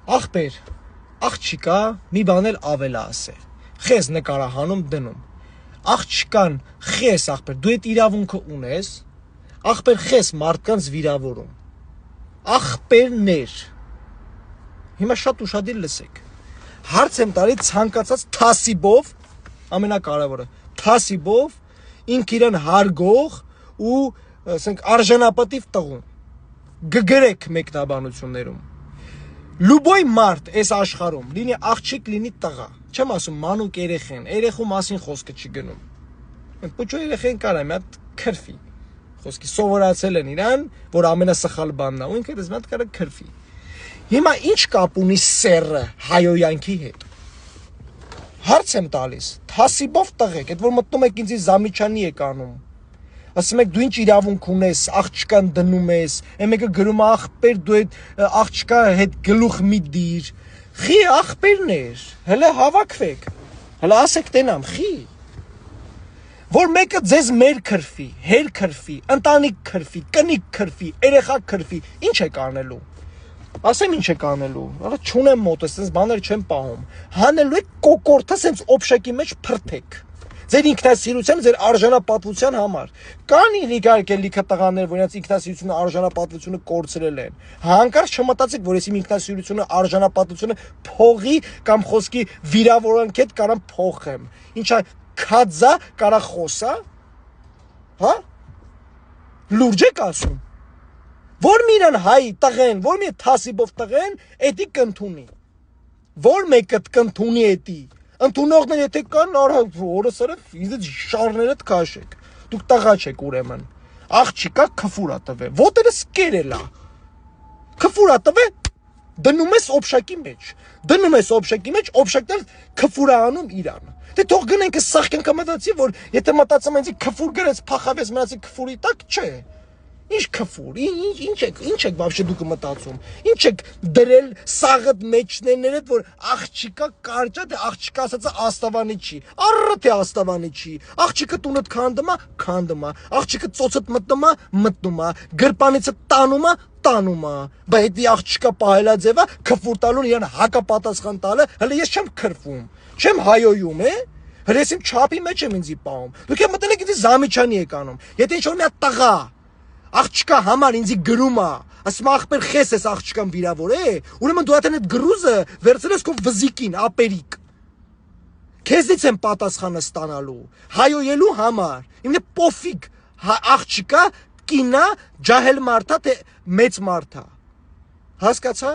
Ախպեր, աղջիկա մի բան էլ ավել ասե։ Խես նկարահանում դնում։ Աղջիկան խես ախպեր, դու այդ իրավունքը ունես, ախպեր խես մարդկանց վիրավորում։ Ախպերներ։ Հիմա շատ ուշադիր լսեք։ Հարց եմ տալի ցանկացած թասիբով, ամենակարևորը, թասիբով ինք իրան հարգող ու ասենք արժանապատիվ տղուն։ Գգրեք մեկնաբանություններում։ Լուբոյ մարդ այս աշխարհում, լինի աղջիկ, լինի տղա, չեմ ասում մանուկ երեխեն, երեխու մասին խոսքը չի գնում։ Պուչո երեխեն կարա մի հատ քրֆի։ Խոսքի սովորացել են իրան, որ ամենասխալ բանն է, ու ինքը դες մատ կարա քրֆի։ Հիմա ինչ կապ ունի սերը հայոյանքի հետ։ Հարց եմ տալիս, թասիբով տղեկ, այդ որ մտնում եք ինձ Զամիչյանի եք անում։ Ասում եք դու ինչ իրավունք ունես, աղջկան դնում ես, մեկը գրում է ախպեր դու այդ աղջկա հետ գլուխ մի դիր։ Խի ախպերներ, հələ հավաքվեք։ Հələ ասեք տենամ, խի։ Որ մեկը ձեզ մեր քրֆի, հեր քրֆի, ընտանիք քրֆի, կնիկ քրֆի, երեխա քրֆի, ինչ եք անելու։ Ասեմ ինչ եք անելու։ Արա չունեմ մոտս, sense բաներ չեմ պահում։ Հանելու եք կոկորտը sense օբշակի մեջ փրթեք։ Ձեր ինքնասիրության, ձեր արժանապատվության համար։ Կան իհարկե լիքը տղաներ, որ իրենց ինքնասիրությունը, արժանապատվությունը կորցրել են։ Հանկարծ չմտածեք, որ ես իմ ինքնասիրությունը, արժանապատվությունը փողի կամ խոսքի վիրավորանքի հետ կարամ փոխեմ։ Ինչա քածա կարա խոսա։ Հա? Լուրջ եք ասում։ Որ միրան հայ տղեն, որ մի թասիբով տղեն, էդի կընդունի։ Որ մեկը կընդունի էդի։ Ընդունողներ եթե կան, օրս արև ինձ շարներդ քաշեք։ Դուք տղա չեք ուրեմն։ Աղջիկա քֆուրա տվե։ Ոտերը սկերելա։ Քֆուրա տվե։ Դնում ես օբշակի մեջ։ Դնում ես օբշակի մեջ, օբշակներ քֆուրա անում իրան։ Դե թող գնենք սախ կյանքը մտածի, որ եթե մտածում ինձ քֆուր գրեց, փախավես մնացի քֆուրի տակ, չէ։ Ինչ քֆուր, ինչ եք բաբշե դուք մտածում։ Ինչ եք դրել սաղդ մեջներդ, որ աղջիկա կարճա, թե աղջիկա ասածը աստավանի չի։ Առը թե աստավանի չի։ Աղջիկը տունդ քանդում է, աղջիկը ծոցդ մտնում է, գրպանիցը տանում է։ Բա հետի աղջիկա պահելա ձևա, քֆուր տալուն իրան հակապատասխան տալը, հələ ես չեմ քրվում, չեմ հայոյում, հələ ես իմ չափի մեջ եմ ինձի պահում։ Դուք եք մտել եք ինձ Զամիչյանի եք անում։ Եթե ինչ-որ մի հատ տղա աղջկա համար ինձի գրում է, ասում ախպեր խես ես աղջկան վիրավոր է, ուրեմն դու այդ գրուզը վերցրես քո վզիկին, ապերիկ։ Քեզից եմ պատասխանը ստանալու, հայոյելու համար, իմն պոֆիգ, աղջկա, կինա, ջահել մարդա, թե մեծ մարդա, հասկացա։